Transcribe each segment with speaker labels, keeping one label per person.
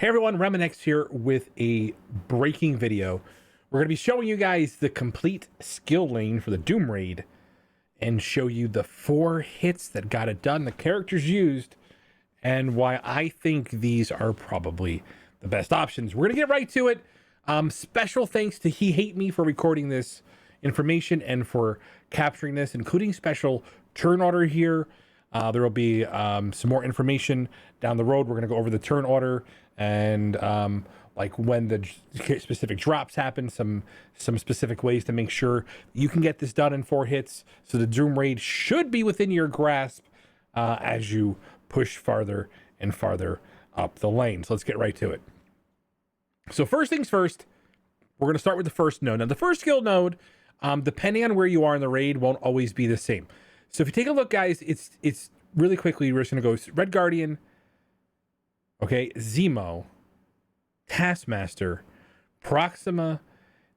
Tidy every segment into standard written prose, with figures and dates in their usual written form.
Speaker 1: Hey everyone, RemanX here with a breaking video. We're going to be showing you guys the complete skill lane for the Doom Raid and show you the 4 hits that got it done, the characters used, and why I think these are probably the best options. We're going to get right to it. Special thanks to HeHateMe for recording this information and for capturing this, including special turn order here. There will be some more information down the road. We're going to go over the turn order and like when the specific drops happen, some specific ways to make sure you can get this done in 4 hits. So the Doom Raid should be within your grasp as you push farther and farther up the lane. So let's get right to it. So first things first, we're going to start with the first node. Now the first skill node, depending on where you are in the raid, won't always be the same. So if you take a look, guys, it's really quickly, we're just going to go Red Guardian, okay, Zemo, Taskmaster, Proxima,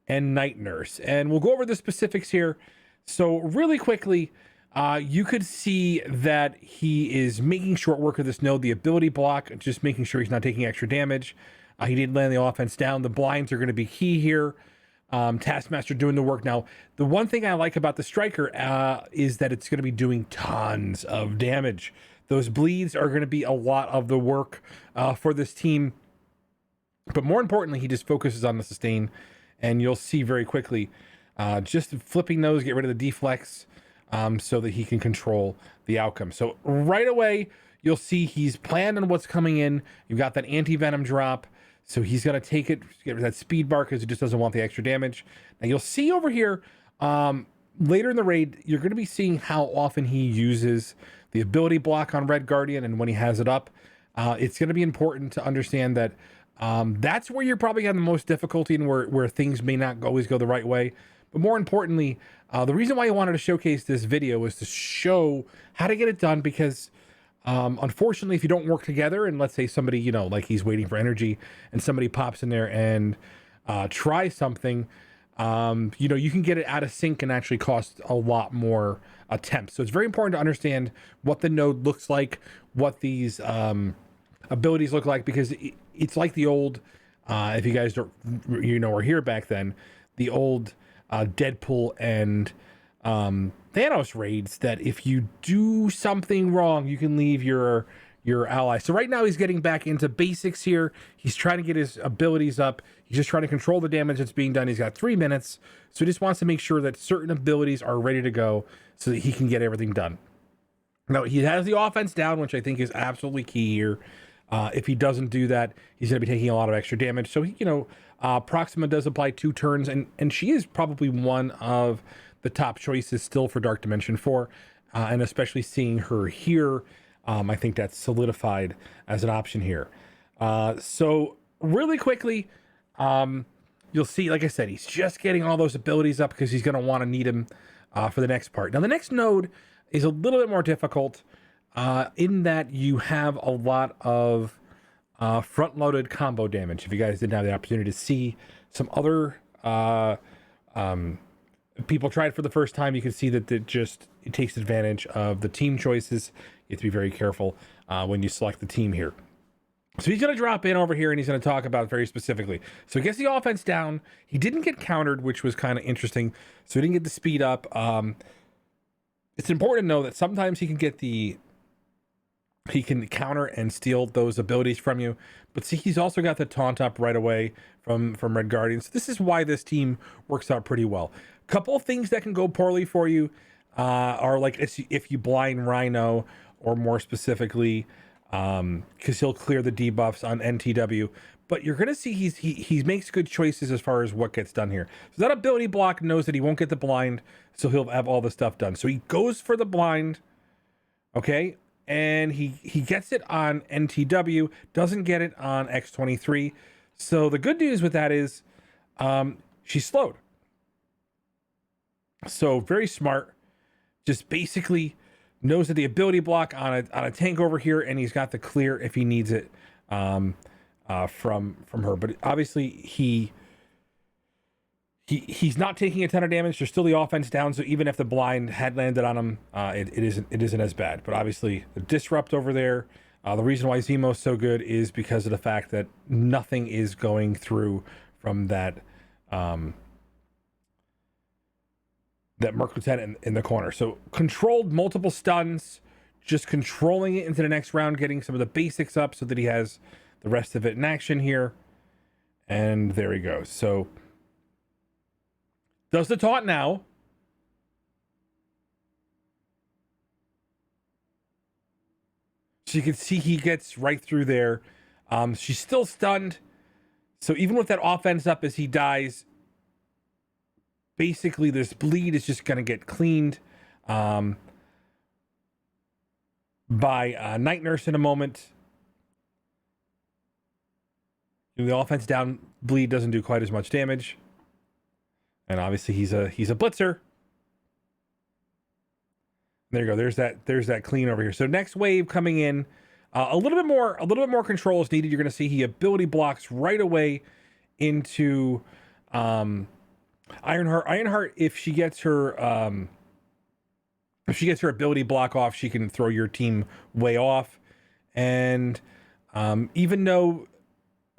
Speaker 1: and Night Nurse. And we'll go over the specifics here. So really quickly, you could see that he is making short work of this node. The ability block, just making sure he's not taking extra damage. He did land the offense down. The blinds are going to be key here. Taskmaster doing the work. Now, the one thing I like about the Striker is that it's going to be doing tons of damage. Those bleeds are going to be a lot of the work for this team. But more importantly, he just focuses on the sustain. And you'll see very quickly, just flipping those, get rid of the deflects so that he can control the outcome. So right away, you'll see he's planned on what's coming in. You've got that anti-venom drop. So he's going to take it, get that speed bar because he just doesn't want the extra damage. Now you'll see over here, later in the raid, you're going to be seeing how often he uses the ability block on Red Guardian and when he has it up. It's going to be important to understand that that's where you're probably having the most difficulty and where things may not always go the right way. But more importantly, the reason why I wanted to showcase this video was to show how to get it done because unfortunately, if you don't work together and let's say somebody, you know, like he's waiting for energy and somebody pops in there and tries something, you know, you can get it out of sync and actually cost a lot more attempts. So it's very important to understand what the node looks like, what these abilities look like, because it's like the old, if you guys don't, you know, were here back then, the old Deadpool and Thanos raids that if you do something wrong, you can leave your ally. So right now he's getting back into basics here. He's trying to get his abilities up. He's just trying to control the damage that's being done. He's got 3 minutes. So he just wants to make sure that certain abilities are ready to go so that he can get everything done. Now he has the offense down, which I think is absolutely key here. If he doesn't do that, he's going to be taking a lot of extra damage. So, he, you know, Proxima does apply 2 turns, and she is probably one of the top choices still for Dark Dimension 4, and especially seeing her here, I think that's solidified as an option here. So really quickly, you'll see, like I said, he's just getting all those abilities up because he's going to want to need them for the next part. Now, the next node is a little bit more difficult in that you have a lot of front-loaded combo damage. If you guys didn't have the opportunity to see some other people try it for the first time, you can see that it takes advantage of the team choices. You have to be very careful when you select the team here. So he's going to drop in over here and he's going to talk about it very specifically. So he gets the offense down. He didn't get countered, which was kind of interesting. So he didn't get the speed up. It's important to know that sometimes he can counter and steal those abilities from you. But see, he's also got the taunt up right away from Red Guardian. So this is why this team works out pretty well. Couple of things that can go poorly for you are like if you blind Rhino, or more specifically, because he'll clear the debuffs on NTW. But you're going to see he makes good choices as far as what gets done here. So that ability block knows that he won't get the blind, so he'll have all the stuff done. So he goes for the blind, okay? And he gets it on NTW, doesn't get it on X23. So the good news with that is she's slowed. So very smart, just basically knows that the ability block on a tank over here, and he's got the clear if he needs it from her. But obviously he's not taking a ton of damage. There's still the offense down, so even if the blind had landed on him, it isn't as bad. But obviously the disrupt over there, The reason why Zemo's so good is because of the fact that nothing is going through from that that Merc Lieutenant in the corner. So controlled multiple stuns, just controlling it into the next round, getting some of the basics up so that he has the rest of it in action here. And there he goes. So does the taunt now. So you can see he gets right through there. She's still stunned. So even with that offense up as he dies, basically this bleed is just going to get cleaned by Night Nurse in a moment. The offense down, bleed doesn't do quite as much damage. And obviously he's a blitzer. There you go. There's that clean over here. So next wave coming in, a little bit more control is needed. You're going to see he ability blocks right away into Ironheart. Ironheart, if she gets her ability block off, she can throw your team way off. And even though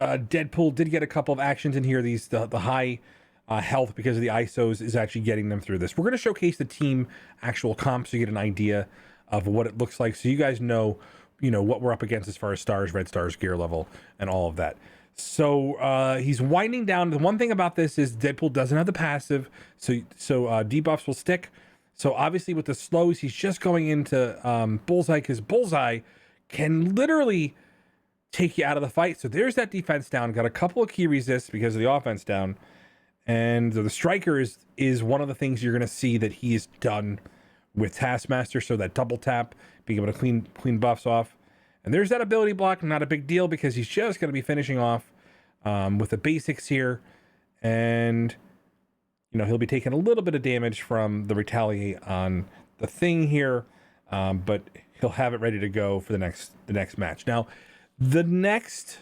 Speaker 1: Deadpool did get a couple of actions in here, the high health because of the ISOs is actually getting them through this. We're going to showcase the team actual comp so you get an idea of what it looks like, so you guys know what we're up against as far as stars, red stars, gear level, and all of that. So he's winding down. The one thing about this is Deadpool doesn't have the passive, so debuffs will stick. So obviously with the slows, he's just going into Bullseye, because Bullseye can literally take you out of the fight. So there's that defense down. Got a couple of key resists because of the offense down. And the striker is one of the things you're going to see that he is done with Taskmaster. So that double tap, being able to clean buffs off. And there's that ability block. Not a big deal because he's just going to be finishing off with the basics here. And, he'll be taking a little bit of damage from the retaliate on the thing here. But he'll have it ready to go for the next match. Now, the next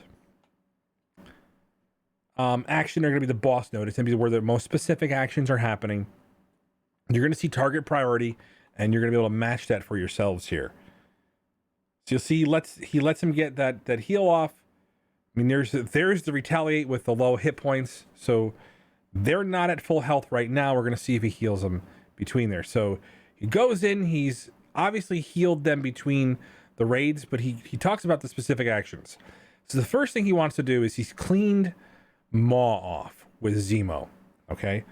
Speaker 1: action are going to be the boss node. It's going to be where the most specific actions are happening. You're going to see target priority, and you're going to be able to match that for yourselves here. So you'll see he lets him get that heal off. I mean, there's the retaliate with the low hit points. So they're not at full health right now. We're going to see if he heals them between there. So he goes in. He's obviously healed them between the raids, but he talks about the specific actions. So the first thing he wants to do is he's cleaned Maw off with Zemo. Okay,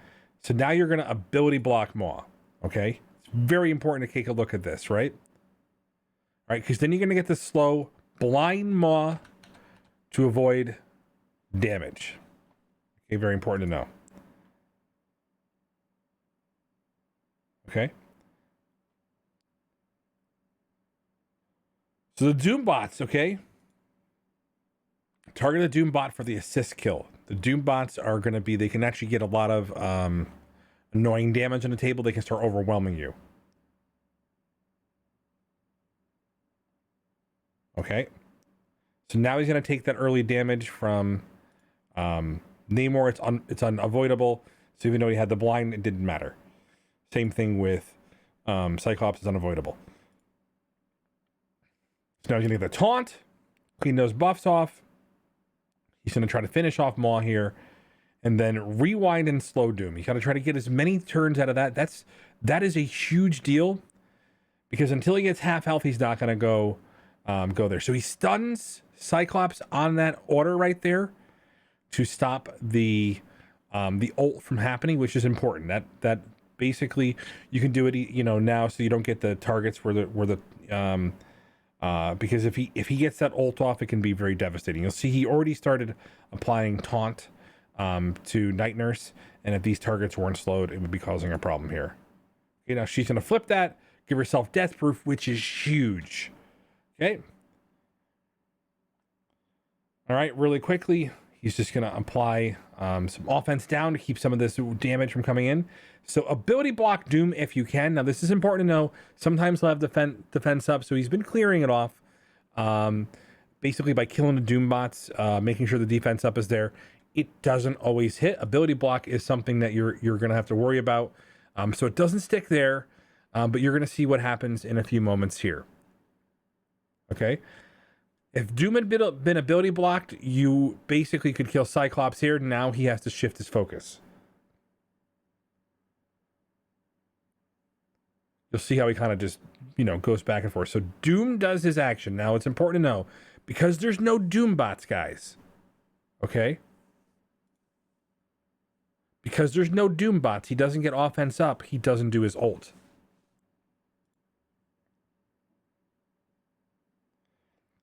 Speaker 1: so now you're going to ability block Maw. Okay, it's very important to take a look at this, right? All right, because then you're going to get the slow blind Maw to avoid damage. Okay, very important to know. Okay. So the Doom bots, okay? Target the Doom bot for the assist kill. The Doom bots are going to be, they can actually get a lot of annoying damage on the table. They can start overwhelming you. Okay. So now he's going to take that early damage from Namor. It's unavoidable. So even though he had the blind, it didn't matter. Same thing with Cyclops is unavoidable. So now he's going to get the taunt, clean those buffs off. He's going to try to finish off Maw here, and then rewind and slow Doom. You got to try to get as many turns out of that. That is a huge deal, because until he gets half health, he's not going to go there. So he stuns Cyclops on that order right there to stop the ult from happening, which is important. That basically you can do it, now, so you don't get the targets where the because if he gets that ult off, it can be very devastating. You'll see he already started applying taunt to Night Nurse, and if these targets weren't slowed, it would be causing a problem here. Okay, now she's going to flip that, give herself death proof, which is huge. Okay. All right, really quickly, he's just going to apply some offense down to keep some of this damage from coming in. So ability block Doom if you can. Now, this is important to know. Sometimes he'll have defense up, so he's been clearing it off basically by killing the Doom bots, making sure the defense up is there. It doesn't always hit. Ability block is something that you're going to have to worry about. So it doesn't stick there, but you're going to see what happens in a few moments here. Okay. If Doom had been ability blocked, you basically could kill Cyclops here. Now he has to shift his focus. You'll see how he kind of just, goes back and forth. So Doom does his action. Now it's important to know, because there's no Doom bots, guys. Okay? Because there's no Doom bots, he doesn't get offense up. He doesn't do his ult.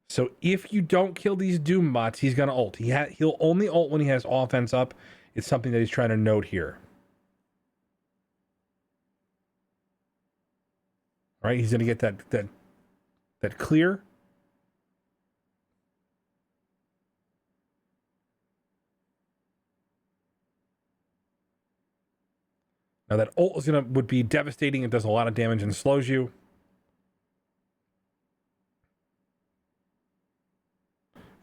Speaker 1: So if you don't kill these Doom bots, he's going to ult. He'll only ult when he has offense up. It's something that he's trying to note here. All right, he's going to get that clear. Now that ult would be devastating. It does a lot of damage and slows you.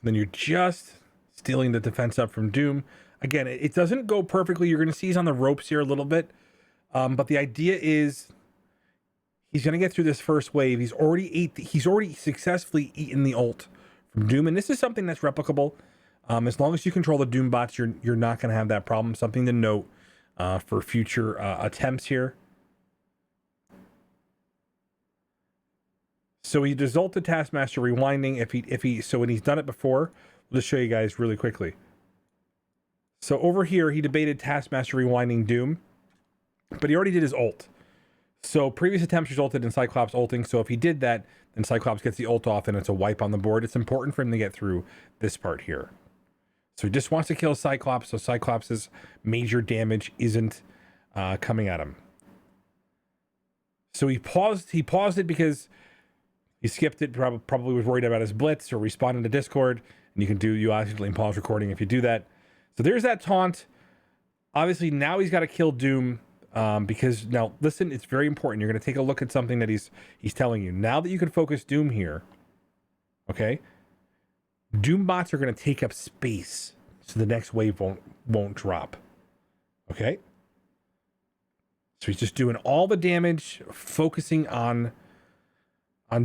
Speaker 1: Then you're just stealing the defense up from Doom. Again, it doesn't go perfectly. You're going to see he's on the ropes here a little bit. But the idea is he's going to get through this first wave. He's already successfully eaten the ult from Doom. And this is something that's replicable. As long as you control the Doom bots, you're not going to have that problem. Something to note for future attempts here. So he does ult the Taskmaster rewinding. So when he's done it before, we'll just show you guys really quickly. So over here, he debated Taskmaster rewinding Doom, but he already did his ult. So previous attempts resulted in Cyclops ulting. So if he did that, then Cyclops gets the ult off and it's a wipe on the board. It's important for him to get through this part here. So he just wants to kill Cyclops, so Cyclops' major damage isn't coming at him. So he paused it because he skipped it, probably was worried about his blitz or responding to Discord. And you accidentally pause recording if you do that. So there's that taunt. Obviously now he's got to kill Doom because now listen, it's very important. You're going to take a look at something that he's telling you. Now that you can focus Doom here, okay? Doom bots are going to take up space, so the next wave won't drop. Okay? So he's just doing all the damage, focusing on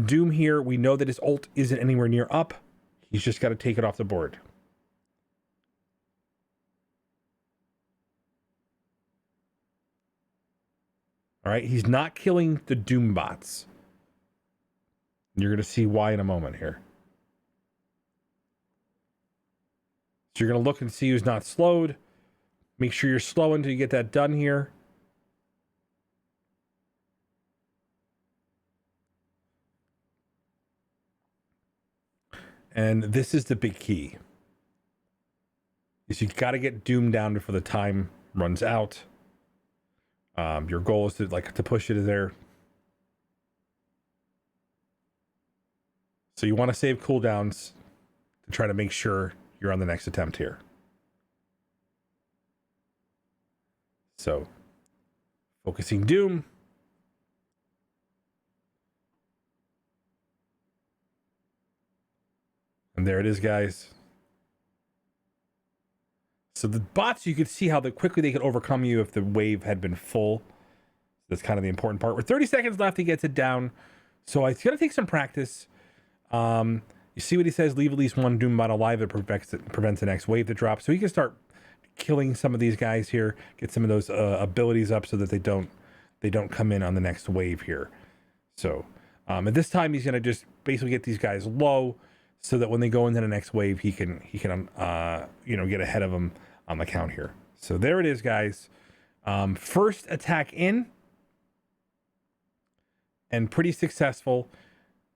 Speaker 1: Doom here. We know that his ult isn't anywhere near up. He's just got to take it off the board. All right? He's not killing the Doom bots. You're going to see why in a moment here. So you're going to look and see who's not slowed. Make sure you're slow until you get that done here. And this is the big key. Is you got to get Doom down before the time runs out. Your goal is to push it there. So you want to save cooldowns to try to make sure you're on the next attempt here. So, focusing Doom. And there it is, guys. So the bots, you could see how quickly they could overcome you if the wave had been full. That's kind of the important part. With 30 seconds left, he gets it down. So it's going to take some practice. You see what he says, leave at least one Doom bot alive that prevents the next wave to drop. So he can start killing some of these guys here, get some of those abilities up so that they don't come in on the next wave here. So at this time, he's going to just basically get these guys low so that when they go into the next wave, he can get ahead of them on the count here. So there it is, guys. First attack in and pretty successful.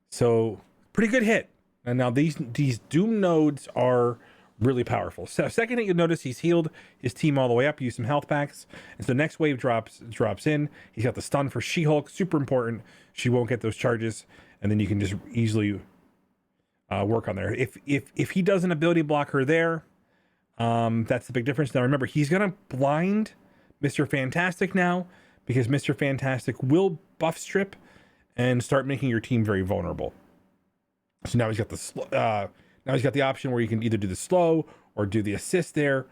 Speaker 1: So pretty good hit. And now these Doom nodes are really powerful. So second hit, you'll notice he's healed his team all the way up, used some health packs. And so the next wave drops in. He's got the stun for She-Hulk, super important. She won't get those charges. And then you can just easily work on there. If he does an ability block her there, that's the big difference. Now remember, he's gonna blind Mr. Fantastic now, because Mr. Fantastic will buff strip and start making your team very vulnerable. So now he's got the option where you can either do the slow or do the assist there.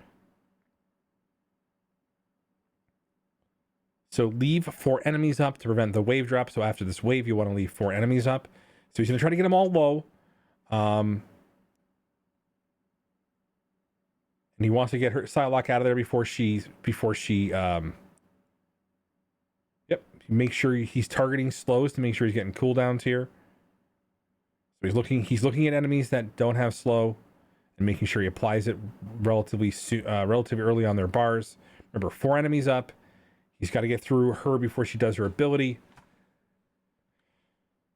Speaker 1: So leave 4 enemies up to prevent the wave drop. So after this wave, you want to leave 4 enemies up. So he's going to try to get them all low. And he wants to get her Psylocke out of there before she yep, make sure he's targeting slows to make sure he's getting cooldowns here. So he's looking at enemies that don't have slow and making sure he applies it relatively early on their bars. Remember, 4 enemies up. He's got to get through her before she does her ability.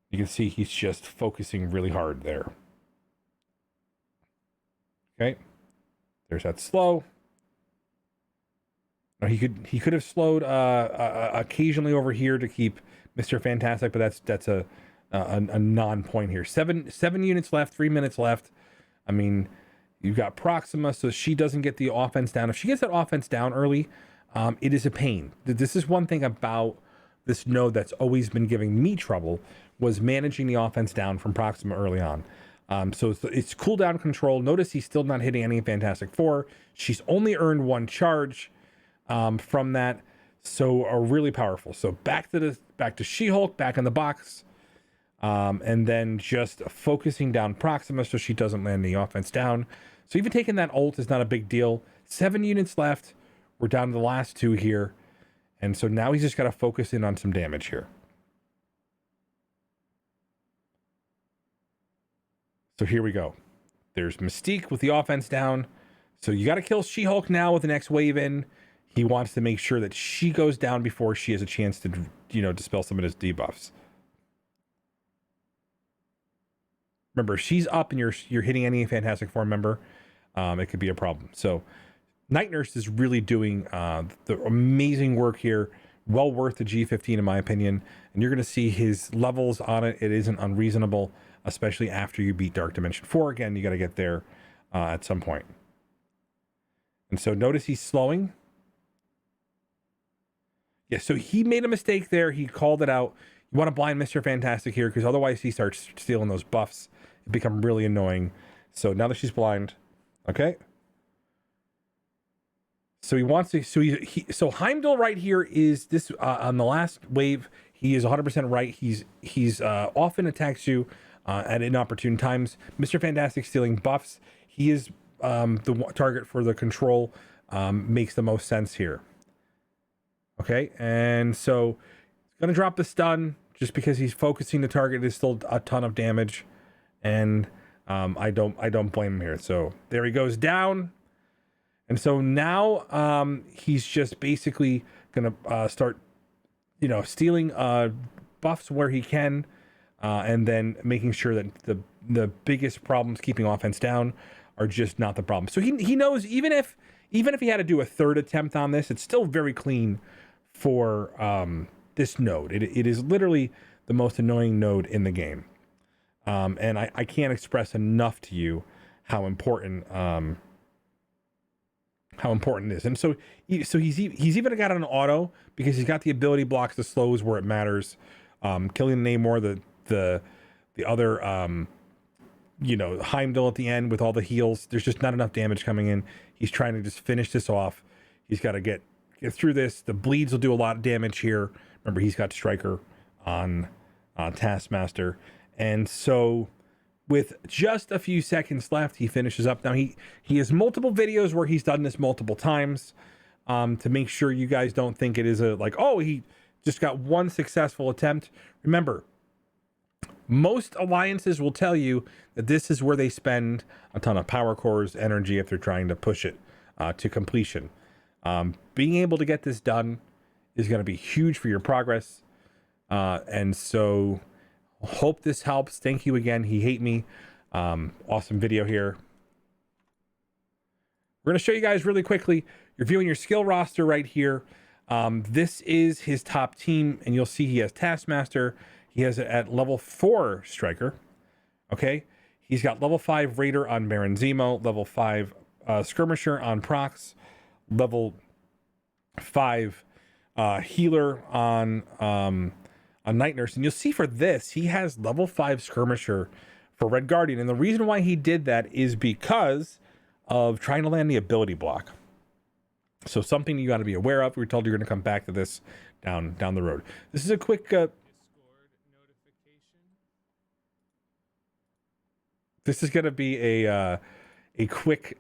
Speaker 1: You can see he's just focusing really hard there. Okay. There's that slow. Now he could have slowed occasionally over here to keep Mr. Fantastic, but that's a non-point here. Seven units left, 3 minutes left. I mean, you've got Proxima, so she doesn't get the offense down. If she gets that offense down early, it is a pain. This is one thing about this node that's always been giving me trouble, was managing the offense down from Proxima early on. So it's cooldown control. Notice he's still not hitting any Fantastic Four. She's only earned 1 charge from that, so are really powerful. So back to She-Hulk, back in the box, and then just focusing down Proxima so she doesn't land the offense down. So even taking that ult is not a big deal. 7 units left. We're down to the last 2 here, and so now he's just got to focus in on some damage here. So here we go. There's Mystique with the offense down. So you got to kill She-Hulk now with the next wave in. He wants to make sure that she goes down before she has a chance to, dispel some of his debuffs. Remember, if she's up and you're hitting any Fantastic Four member, it could be a problem. So Night Nurse is really doing the amazing work here. Well worth the G15 in my opinion. And you're going to see his levels on it. It isn't unreasonable, especially after you beat Dark Dimension 4. Again, you got to get there at some point. And so notice he's slowing. Yeah, so he made a mistake there. He called it out. You want to blind Mr. Fantastic here, because otherwise he starts stealing those buffs. It become really annoying. So now that she's blind, okay. So he wants to. So Heimdall right here is this on the last wave. He is 100% right. He's often attacks you at inopportune times. Mr. Fantastic stealing buffs. He is the target for the control. Makes the most sense here. Okay, and so he's gonna drop the stun just because he's focusing the target. Is still a ton of damage, and I don't blame him here. So there he goes down, and so now he's just basically gonna start, stealing buffs where he can, and then making sure that the biggest problems keeping offense down are just not the problem. So he knows even if he had to do a 3rd attempt on this, it's still very clean for this node. It is literally the most annoying node in the game, and I can't express enough to you how important it is. And so he's even got an auto because he's got the ability blocks the slows where it matters. Killing Namor, the other Heimdall at the end with all the heals. There's just not enough damage coming in. He's trying to just finish this off. He's got to get through this. The bleeds will do a lot of damage here. Remember, he's got Striker on Taskmaster. And so with just a few seconds left, he finishes up. Now he has multiple videos where he's done this multiple times to make sure you guys don't think it is he just got one successful attempt. Remember, most alliances will tell you that this is where they spend a ton of power cores, energy, if they're trying to push it to completion. Being able to get this done is going to be huge for your progress. And so hope this helps. Thank you again. HeHateMe. Awesome video here. We're going to show you guys really quickly. You're viewing your skill roster right here. This is his top team, and you'll see he has Taskmaster. He has it at level 4 Striker. Okay. He's got level 5 Raider on Baron Zemo, level 5 Skirmisher on Prox, level 5 healer on Night Nurse. And you'll see for this, he has level 5 Skirmisher for Red Guardian. And the reason why he did that is because of trying to land the ability block. So something you got to be aware of. We were told you're going to come back to this down the road. This is a quick this is going to be a quick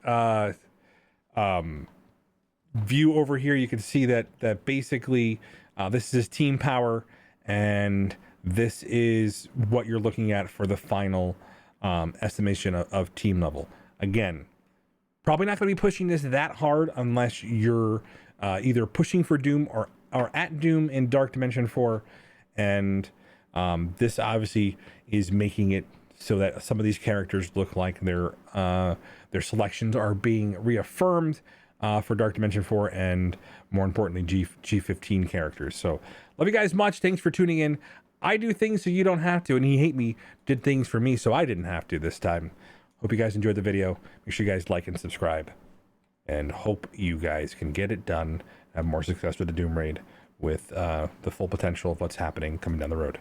Speaker 1: view over here, you can see that basically this is team power, and this is what you're looking at for the final estimation of team level. Again, probably not going to be pushing this that hard unless you're either pushing for Doom or at Doom in Dark Dimension 4, and this obviously is making it so that some of these characters look like their selections are being reaffirmed for Dark Dimension 4, and more importantly, G15 characters. So love you guys much. Thanks for tuning in. I do things so you don't have to, and HeHateMe did things for me so I didn't have to this time. Hope you guys enjoyed the video. Make sure you guys like and subscribe, and hope you guys can get it done, have more success with the Doom Raid with the full potential of what's happening coming down the road.